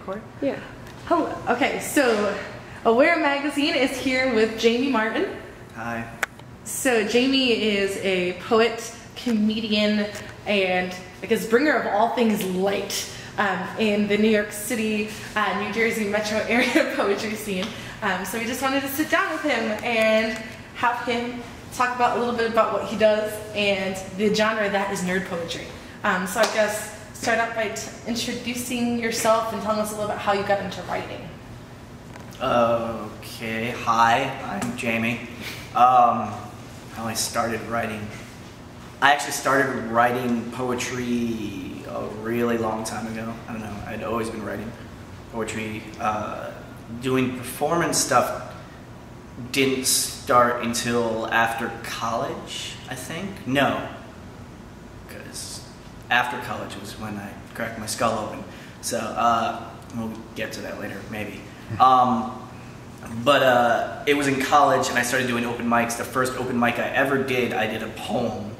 record? Yeah. Hello. Okay, so Awear Magazine is here with Jaime Martin. Hi. So Jaime is a poet, comedian, and I guess bringer of all things light in the New York City, New Jersey metro area poetry scene. So we just wanted to sit down with him and have him talk about a little bit about what he does and the genre that is nerd poetry. So I guess start out by introducing yourself and telling us a little bit how you got into writing. Okay, hi, I'm Jaime. How I started writing. I actually started writing poetry a really long time ago. I don't know, I'd always been writing poetry. Doing performance stuff didn't start until after college, I think. No, because after college was when I cracked my skull open. So we'll get to that later, maybe. But it was in college and I started doing open mics. The first open mic I ever did, I did a poem.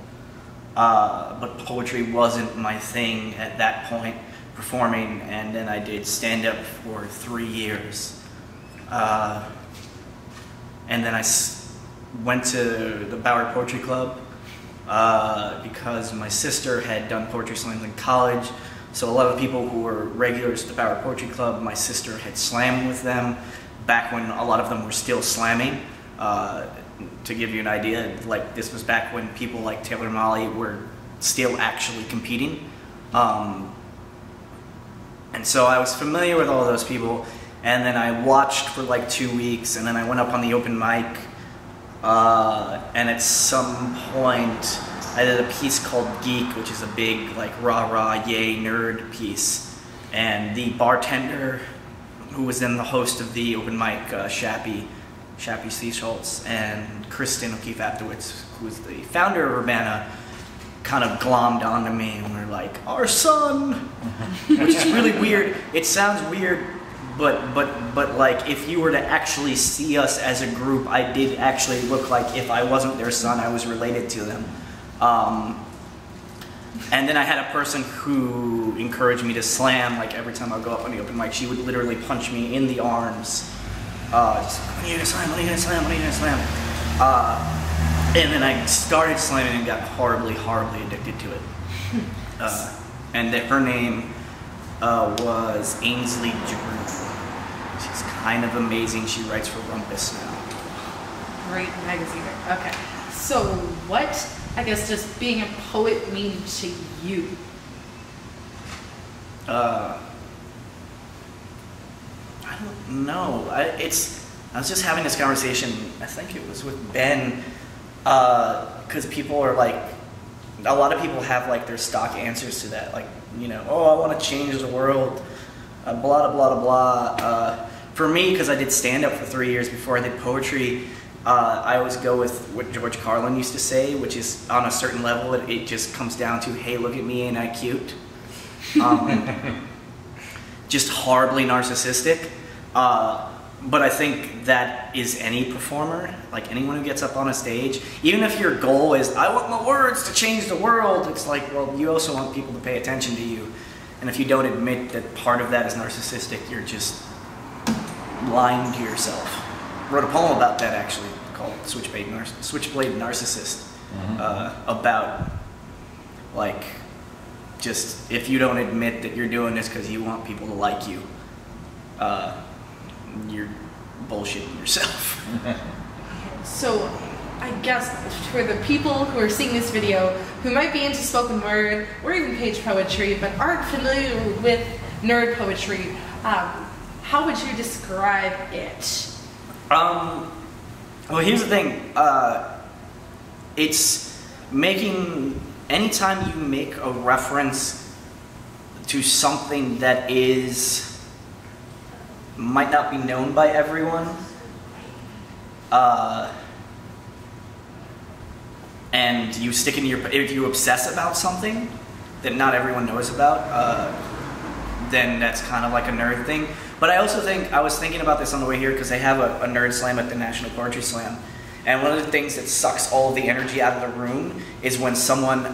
But poetry wasn't my thing at that point, performing, and then I did stand-up for 3 years. And then I went to the Bowery Poetry Club because my sister had done poetry slams in college. So a lot of the people who were regulars at the Bowery Poetry Club, my sister had slammed with them back when a lot of them were still slamming. To give you an idea, like this was back when people like Taylor and Molly were still actually competing. And so I was familiar with all those people, and then I watched for like 2 weeks, and then I went up on the open mic, and at some point I did a piece called Geek, which is a big like rah-rah yay nerd piece, and the bartender who was then the host of the open mic, Shappy C. Schultz, and Kristen O'Keefe-Aptowitz, who was the founder of Urbana, kind of glommed onto me and were like, "Our son," which is really weird. It sounds weird, but like if you were to actually see us as a group, I did actually look like if I wasn't their son, I was related to them. And then I had a person who encouraged me to slam. Like every time I would go up on the open mic, she would literally punch me in the arms. Just, when are you gonna slam? When are you gonna slam? When are you gonna slam? And then I started slamming and got horribly addicted to it. And her name was Ainsley Jordan. She's kind of amazing. She writes for Rumpus now. Great magazine. Okay. So what, I guess, does being a poet mean to you? I don't know. I was just having this conversation, I think it was with Ben, because people are like, a lot of people have like their stock answers to that, like, you know, oh, I want to change the world, blah, blah, blah, blah. For me, because I did stand-up for 3 years before I did poetry, I always go with what George Carlin used to say, which is on a certain level, it just comes down to, hey, look at me, ain't I cute? Just horribly narcissistic. But I think that is any performer, like anyone who gets up on a stage. Even if your goal is, I want my words to change the world, it's like, well, you also want people to pay attention to you. And if you don't admit that part of that is narcissistic, you're just lying to yourself. Wrote a poem about that actually, called Switchblade Narcissist, about like, just if you don't admit that you're doing this because you want people to like you, you're bullshitting yourself. So I guess for the people who are seeing this video who might be into spoken word or even page poetry but aren't familiar with nerd poetry, how would you describe it? Well, here's the thing. It's making, anytime you make a reference to something that might not be known by everyone, and you stick in if you obsess about something that not everyone knows about, then that's kind of like a nerd thing. But I also think, I was thinking about this on the way here because they have a nerd slam at the National Poetry Slam. And one of the things that sucks all of the energy out of the room is when someone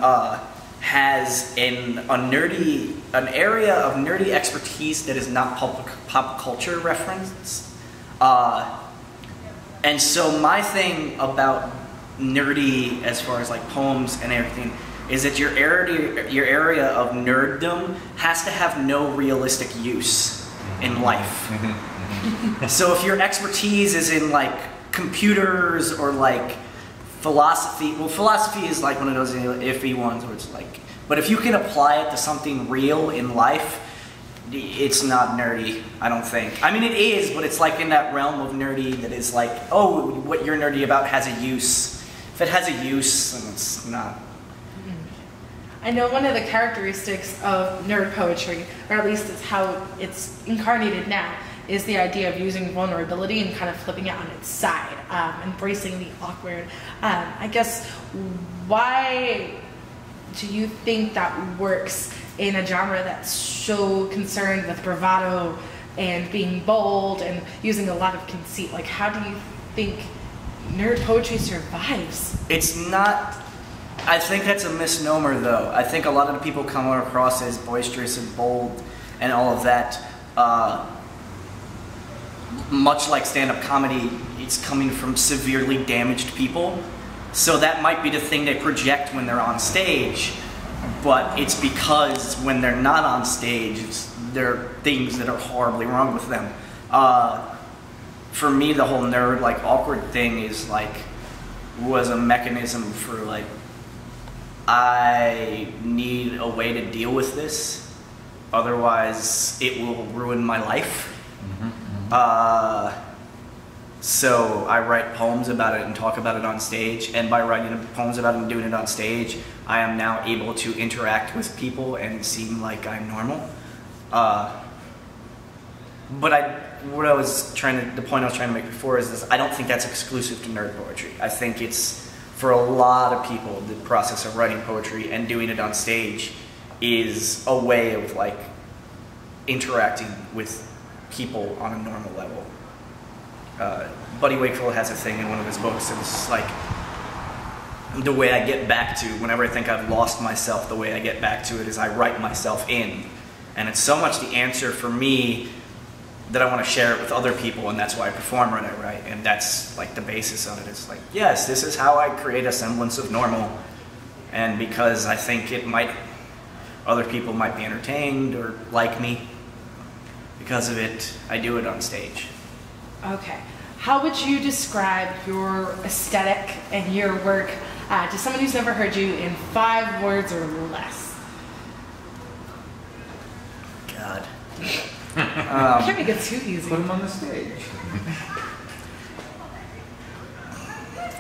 has an area of nerdy expertise that is not pop culture reference. And so my thing about nerdy, as far as like poems and everything, is that your area of nerddom has to have no realistic use in life. So if your expertise is in like computers or like philosophy, well, philosophy is like one of those iffy ones where it's like, but if you can apply it to something real in life, it's not nerdy, I don't think. I mean, it is, but it's like in that realm of nerdy that is like, oh, what you're nerdy about has a use. If it has a use, then it's not. I know one of the characteristics of nerd poetry, or at least it's how it's incarnated now, is the idea of using vulnerability and kind of flipping it on its side, embracing the awkward. I guess, why do you think that works in a genre that's so concerned with bravado and being bold and using a lot of conceit? Like, how do you think nerd poetry survives? It's not, I think that's a misnomer though. I think a lot of the people come across as boisterous and bold and all of that. Much like stand-up comedy, it's coming from severely damaged people. So that might be the thing they project when they're on stage, but it's because when they're not on stage, there are things that are horribly wrong with them. For me, the whole nerd, like, awkward thing is like, was a mechanism for like, I need a way to deal with this, otherwise it will ruin my life. So I write poems about it and talk about it on stage, and by writing poems about it and doing it on stage, I am now able to interact with people and seem like I'm normal. But the point I was trying to make before is this: I don't think that's exclusive to nerd poetry. I think it's, for a lot of people, the process of writing poetry and doing it on stage is a way of like interacting with people on a normal level. Buddy Wakefield has a thing in one of his books, and it's like, the way I get back to, whenever I think I've lost myself, the way I get back to it is I write myself in. And it's so much the answer for me that I want to share it with other people, and that's why I perform when I write, and that's like the basis of it. It's like, yes, this is how I create a semblance of normal, and because I think other people might be entertained or like me because of it, I do it on stage. Okay. How would you describe your aesthetic and your work to someone who's never heard you in 5 words or less? God. Can't make it too easy. Put him on the stage.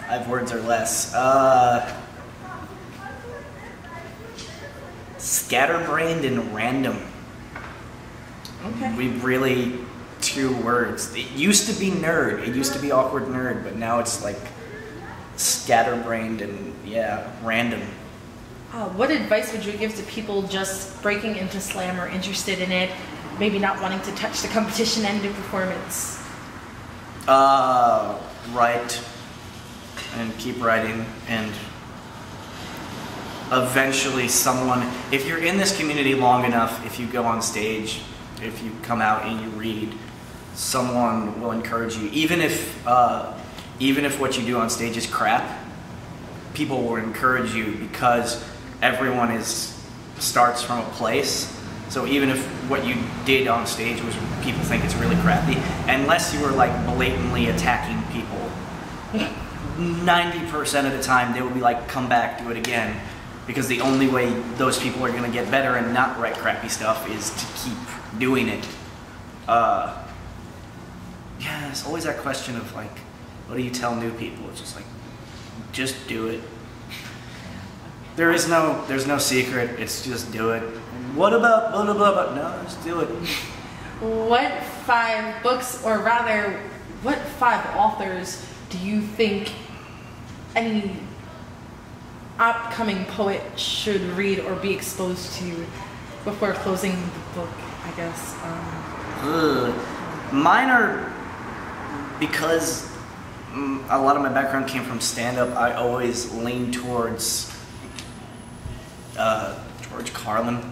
5 words or less. Scatterbrained and random. Okay. We really, 2 words. It used to be nerd. It used to be awkward nerd, but now it's like scatterbrained and, yeah, random. What advice would you give to people just breaking into slam or interested in it, maybe not wanting to touch the competition end of performance? Write and keep writing, and eventually someone, if you're in this community long enough, if you go on stage, if you come out and you read, someone will encourage you. Even if what you do on stage is crap, people will encourage you because everyone starts from a place. So even if what you did on stage was, people think it's really crappy, unless you were like blatantly attacking people, 90% of the time they will be like, come back, do it again. Because the only way those people are gonna get better and not write crappy stuff is to keep doing it. Yeah, there's always that question of like, what do you tell new people? It's just like, just do it. There's no secret, it's just do it. What about blah, blah, blah, no, just do it. What 5 books, or rather, what 5 authors do you think any upcoming poet should read or be exposed to before closing the book, I guess? Mine are, because a lot of my background came from stand-up, I always lean towards George Carlin.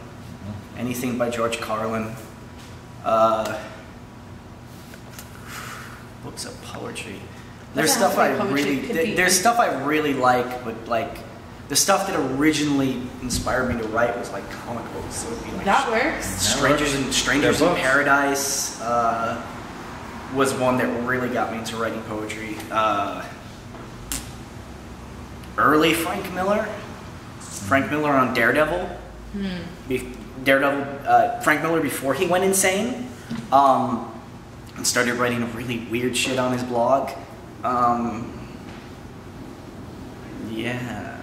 Anything by George Carlin. Books of poetry. There's stuff I really like, but like the stuff that originally inspired me to write was like comic books. So it'd be like that works. Strangers in Paradise was one that really got me into writing poetry. Early Frank Miller on Daredevil. Frank Miller before he went insane, and started writing really weird shit on his blog. Yeah,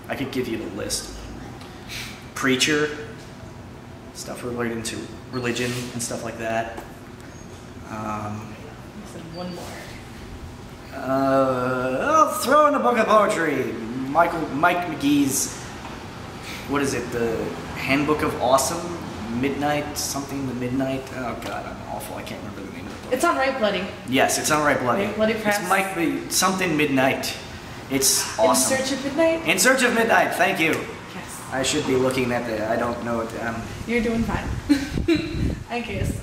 I could give you the list. Preacher, stuff related to religion and stuff like that. You said one more. I'll throw in a book of poetry. Mike McGee's, what is it? The Handbook of Awesome? Midnight, something the Midnight. Oh God, I'm awful. I can't remember the name of the book. It's on Right Bloody. Yes, it's on Right Bloody. Right Bloody Press. It's something Midnight. It's awesome. In Search of Midnight? In Search of Midnight, thank you. Yes. I should be looking at the, I don't know what You're doing fine. I guess.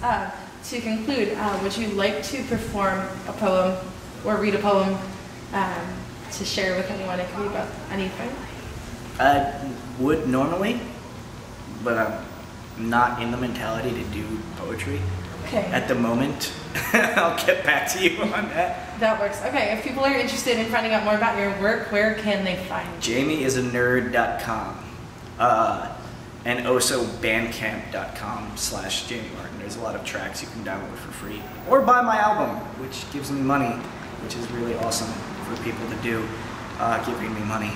To conclude, would you like to perform a poem or read a poem to share with anyone? It could be about anything. I would normally, but I'm not in the mentality to do poetry at the moment. I'll get back to you on that. That works. Okay, if people are interested in finding out more about your work, where can they find you? JamieIsANerd.com and also bandcamp.com/Jaime Martin. There's a lot of tracks you can download for free or buy my album, which gives me money, which is really awesome for people to do, giving me money.